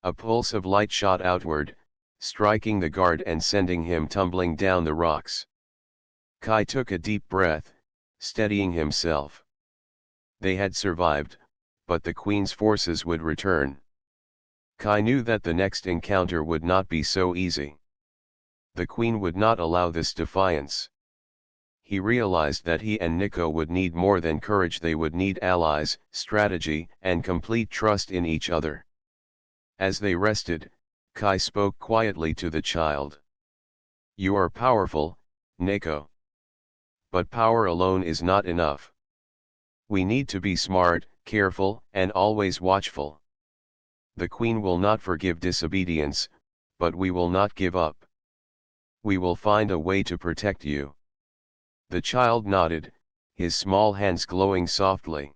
A pulse of light shot outward, striking the guard and sending him tumbling down the rocks. Kai took a deep breath, steadying himself. They had survived, but the Queen's forces would return. Kai knew that the next encounter would not be so easy. The Queen would not allow this defiance. He realized that he and Nico would need more than courage, they would need allies, strategy, and complete trust in each other. As they rested, Kai spoke quietly to the child. You are powerful, Nico. But power alone is not enough. We need to be smart, careful, and always watchful. The Queen will not forgive disobedience, but we will not give up. We will find a way to protect you. The child nodded, his small hands glowing softly.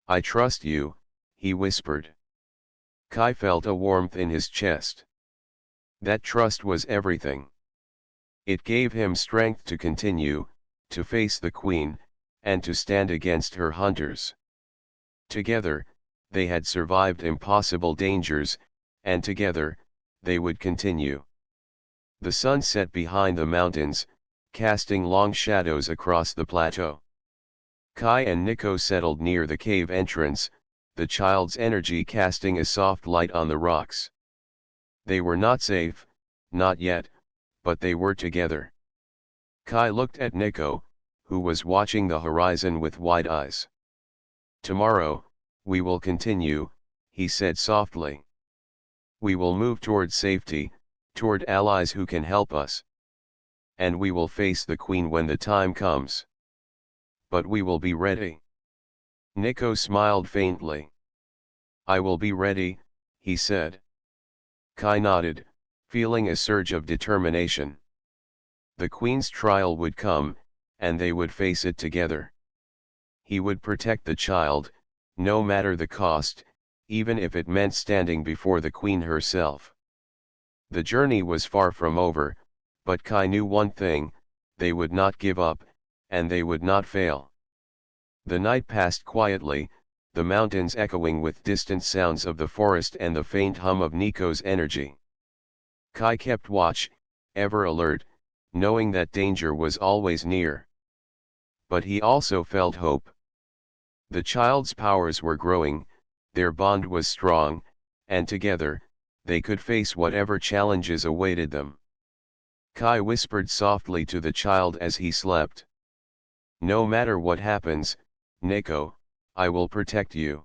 I trust you, he whispered. Kai felt a warmth in his chest. That trust was everything. It gave him strength to continue, to face the Queen, and to stand against her hunters. Together, they had survived impossible dangers, and together, they would continue. The sun set behind the mountains, casting long shadows across the plateau. Kai and Nico settled near the cave entrance, the child's energy casting a soft light on the rocks. They were not safe, not yet, but they were together. Kai looked at Nico, who was watching the horizon with wide eyes. Tomorrow, we will continue, he said softly. We will move toward safety, toward allies who can help us. And we will face the Queen when the time comes. But we will be ready. Nico smiled faintly. I will be ready, he said. Kai nodded, feeling a surge of determination. The Queen's trial would come, and they would face it together. He would protect the child, no matter the cost, even if it meant standing before the Queen herself. The journey was far from over, but Kai knew one thing, they would not give up, and they would not fail. The night passed quietly, the mountains echoing with distant sounds of the forest and the faint hum of Nico's energy. Kai kept watch, ever alert, knowing that danger was always near. But he also felt hope. The child's powers were growing, their bond was strong, and together, they could face whatever challenges awaited them. Kai whispered softly to the child as he slept. No matter what happens, Nico, I will protect you.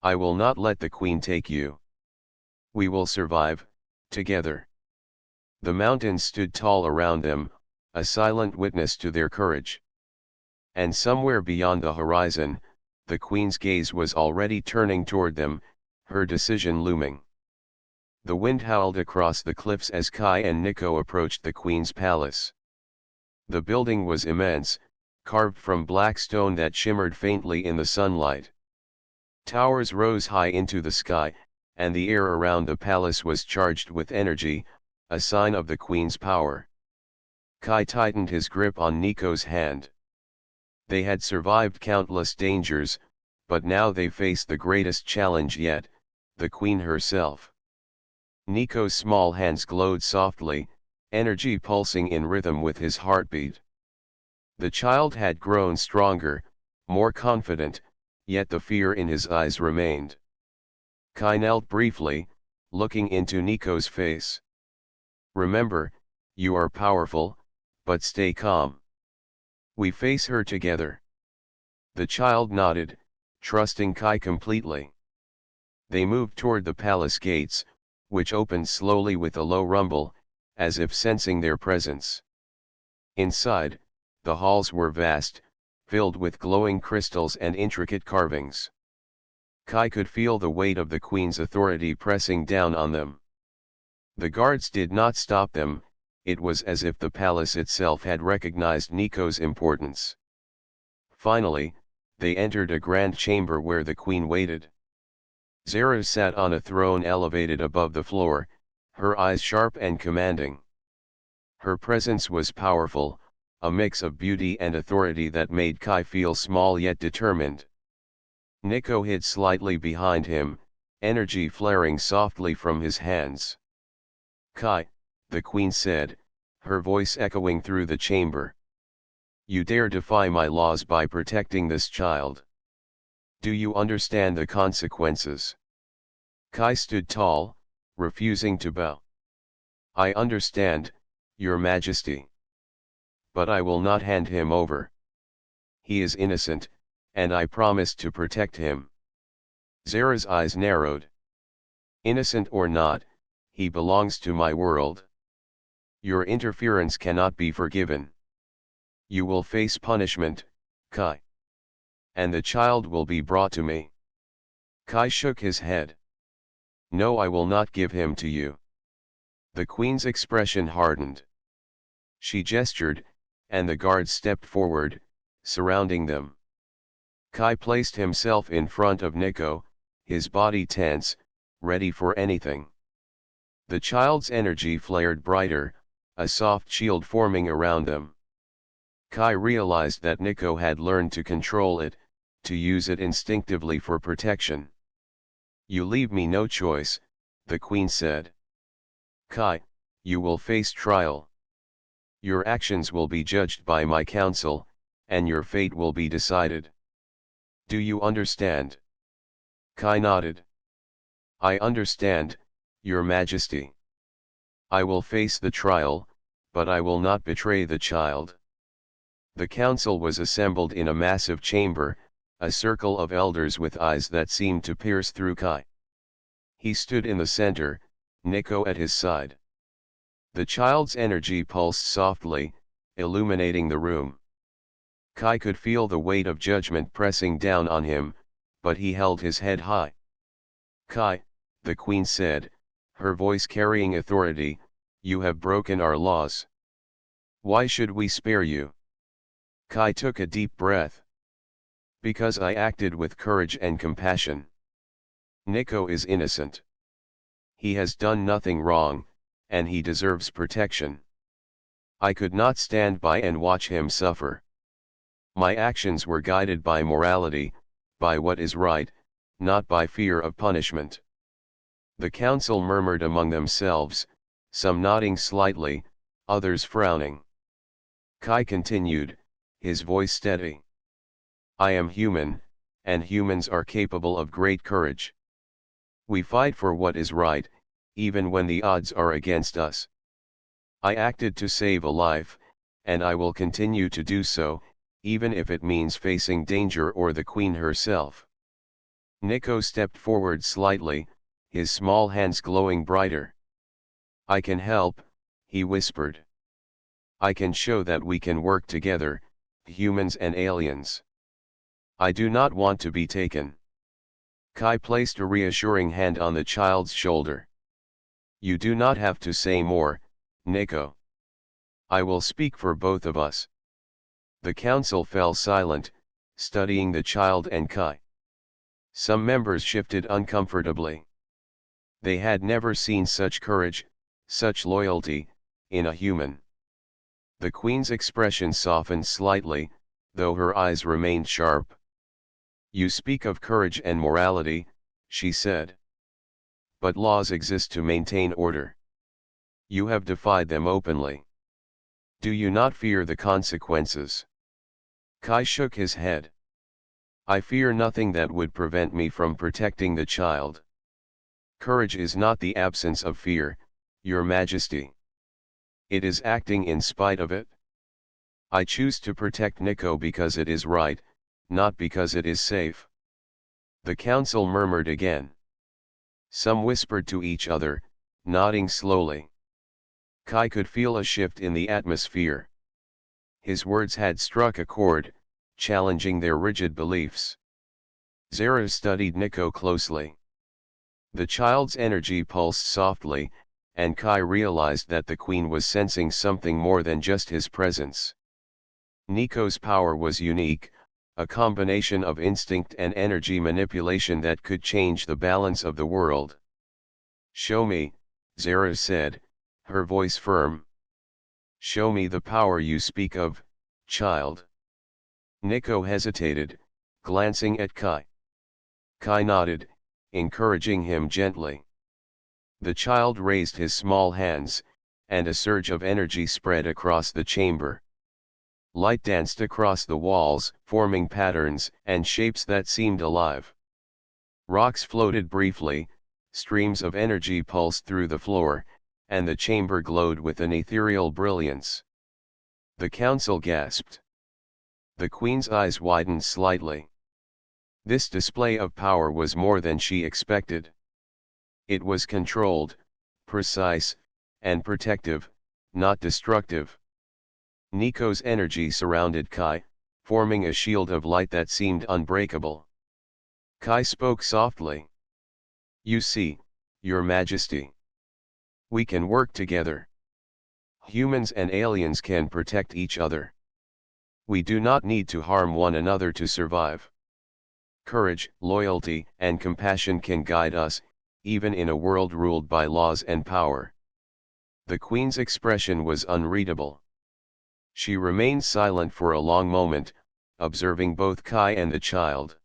I will not let the Queen take you. We will survive, together. The mountains stood tall around them, a silent witness to their courage. And somewhere beyond the horizon, the Queen's gaze was already turning toward them, her decision looming. The wind howled across the cliffs as Kai and Nico approached the Queen's palace. The building was immense, carved from black stone that shimmered faintly in the sunlight. Towers rose high into the sky, and the air around the palace was charged with energy, a sign of the Queen's power. Kai tightened his grip on Nico's hand. They had survived countless dangers, but now they faced the greatest challenge yet, the Queen herself. Nico's small hands glowed softly, energy pulsing in rhythm with his heartbeat. The child had grown stronger, more confident, yet the fear in his eyes remained. Kai knelt briefly, looking into Nico's face. Remember, you are powerful, but stay calm. We face her together. The child nodded, trusting Kai completely. They moved toward the palace gates, which opened slowly with a low rumble, as if sensing their presence. Inside, the halls were vast, filled with glowing crystals and intricate carvings. Kai could feel the weight of the Queen's authority pressing down on them. The guards did not stop them, it was as if the palace itself had recognized Nico's importance. Finally, they entered a grand chamber where the Queen waited. Zara sat on a throne elevated above the floor, her eyes sharp and commanding. Her presence was powerful, a mix of beauty and authority that made Kai feel small yet determined. Nico hid slightly behind him, energy flaring softly from his hands. Kai, the Queen said, her voice echoing through the chamber. You dare defy my laws by protecting this child. Do you understand the consequences? Kai stood tall, refusing to bow. I understand, Your Majesty. But I will not hand him over. He is innocent, and I promise to protect him. Zara's eyes narrowed. Innocent or not, he belongs to my world. Your interference cannot be forgiven. You will face punishment, Kai. And the child will be brought to me. Kai shook his head. No, I will not give him to you. The queen's expression hardened. She gestured, and the guards stepped forward, surrounding them. Kai placed himself in front of Nico, his body tense, ready for anything. The child's energy flared brighter, a soft shield forming around them. Kai realized that Nico had learned to control it, to use it instinctively for protection. You leave me no choice, the queen said. Kai, you will face trial. Your actions will be judged by my council, and your fate will be decided. Do you understand? Kai nodded. I understand, Your Majesty. I will face the trial, but I will not betray the child. The council was assembled in a massive chamber, a circle of elders with eyes that seemed to pierce through Kai. He stood in the center, Nico at his side. The child's energy pulsed softly, illuminating the room. Kai could feel the weight of judgment pressing down on him, but he held his head high. Kai, the queen said, her voice carrying authority, you have broken our laws. Why should we spare you? Kai took a deep breath. Because I acted with courage and compassion. Nico is innocent. He has done nothing wrong, and he deserves protection. I could not stand by and watch him suffer. My actions were guided by morality, by what is right, not by fear of punishment. The council murmured among themselves, some nodding slightly, others frowning. Kai continued, his voice steady. I am human, and humans are capable of great courage. We fight for what is right, even when the odds are against us. I acted to save a life, and I will continue to do so, even if it means facing danger or the queen herself. Nico stepped forward slightly, his small hands glowing brighter. I can help, he whispered. I can show that we can work together, humans and aliens. I do not want to be taken. Kai placed a reassuring hand on the child's shoulder. You do not have to say more, Nico. I will speak for both of us. The council fell silent, studying the child and Kai. Some members shifted uncomfortably. They had never seen such courage, such loyalty, in a human. The queen's expression softened slightly, though her eyes remained sharp. You speak of courage and morality, she said. But laws exist to maintain order. You have defied them openly. Do you not fear the consequences? Kai shook his head. I fear nothing that would prevent me from protecting the child. Courage is not the absence of fear, Your Majesty. It is acting in spite of it. I choose to protect Nico because it is right, not because it is safe. The council murmured again. Some whispered to each other, nodding slowly. Kai could feel a shift in the atmosphere. His words had struck a chord, challenging their rigid beliefs. Zara studied Nico closely. The child's energy pulsed softly, and Kai realized that the queen was sensing something more than just his presence. Nico's power was unique, a combination of instinct and energy manipulation that could change the balance of the world. Show me, Zara said, her voice firm. Show me the power you speak of, child. Nico hesitated, glancing at Kai. Kai nodded, encouraging him gently. The child raised his small hands, and a surge of energy spread across the chamber. Light danced across the walls, forming patterns and shapes that seemed alive. Rocks floated briefly, streams of energy pulsed through the floor, and the chamber glowed with an ethereal brilliance. The council gasped. The queen's eyes widened slightly. This display of power was more than she expected. It was controlled, precise, and protective, not destructive. Nico's energy surrounded Kai, forming a shield of light that seemed unbreakable. Kai spoke softly. "You see, Your Majesty. We can work together. Humans and aliens can protect each other. We do not need to harm one another to survive. Courage, loyalty, and compassion can guide us, even in a world ruled by laws and power." The Queen's expression was unreadable. She remained silent for a long moment, observing both Kai and the child.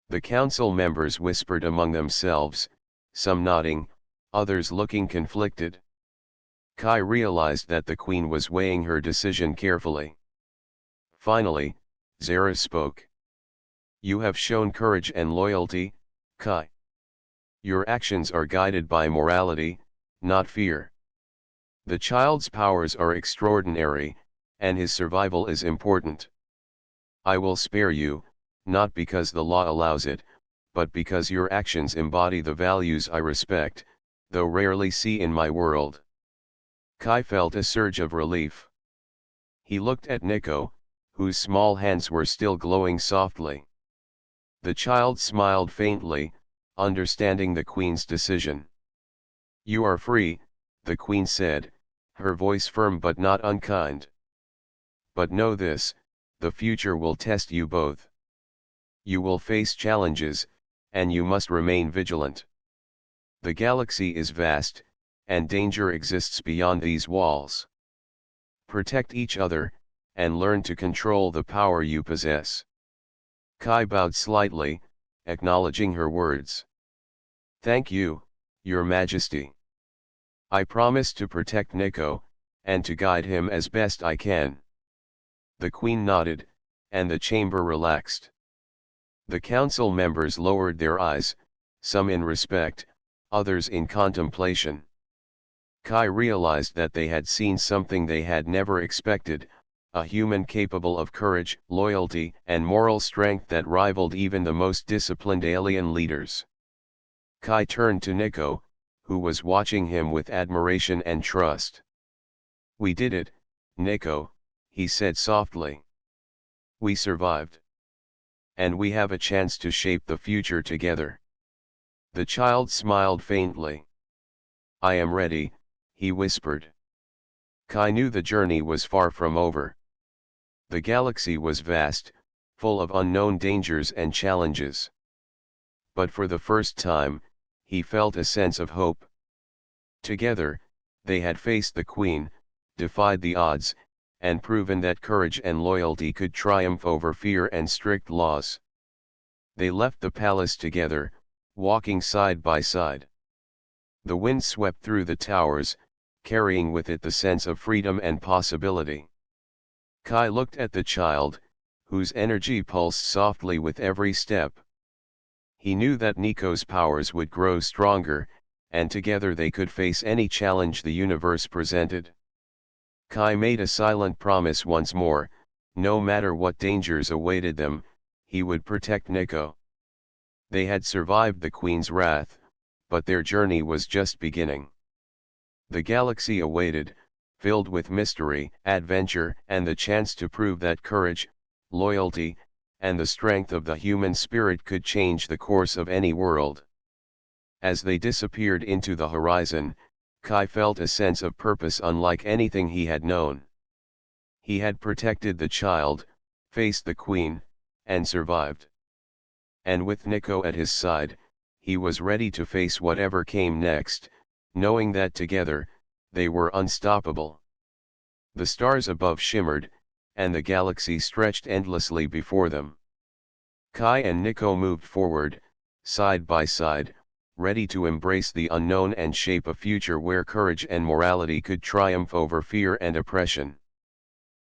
The council members whispered among themselves, some nodding, others looking conflicted. Kai realized that the Queen was weighing her decision carefully. Finally, Zara spoke. "You have shown courage and loyalty, Kai. Your actions are guided by morality, not fear. The child's powers are extraordinary, and his survival is important. I will spare you, not because the law allows it, but because your actions embody the values I respect, though rarely see in my world." Kai felt a surge of relief. He looked at Nico, whose small hands were still glowing softly. The child smiled faintly, understanding the Queen's decision. "You are free," the Queen said, her voice firm but not unkind. "But know this, the future will test you both. You will face challenges, and you must remain vigilant. The galaxy is vast, and danger exists beyond these walls. Protect each other, and learn to control the power you possess." Kai bowed slightly, acknowledging her words. "Thank you, Your Majesty. I promise to protect Nico, and to guide him as best I can." The Queen nodded, and the chamber relaxed. The council members lowered their eyes, some in respect, others in contemplation. Kai realized that they had seen something they had never expected, a human capable of courage, loyalty, and moral strength that rivaled even the most disciplined alien leaders. Kai turned to Nico, who was watching him with admiration and trust. "We did it, Nico," he said softly. "We survived. And we have a chance to shape the future together." The child smiled faintly. "I am ready," he whispered. Kai knew the journey was far from over. The galaxy was vast, full of unknown dangers and challenges. But for the first time, he felt a sense of hope. Together, they had faced the Queen, defied the odds, and proven that courage and loyalty could triumph over fear and strict laws. They left the palace together, walking side by side. The wind swept through the towers, carrying with it the sense of freedom and possibility. Kai looked at the child, whose energy pulsed softly with every step. He knew that Nico's powers would grow stronger, and together they could face any challenge the universe presented. Kai made a silent promise once more, no matter what dangers awaited them, he would protect Nico. They had survived the Queen's wrath, but their journey was just beginning. The galaxy awaited, filled with mystery, adventure, and the chance to prove that courage, loyalty, and the strength of the human spirit could change the course of any world. As they disappeared into the horizon, Kai felt a sense of purpose unlike anything he had known. He had protected the child, faced the Queen, and survived. And with Nico at his side, he was ready to face whatever came next, knowing that together, they were unstoppable. The stars above shimmered, and the galaxy stretched endlessly before them. Kai and Nico moved forward, side by side, ready to embrace the unknown and shape a future where courage and morality could triumph over fear and oppression.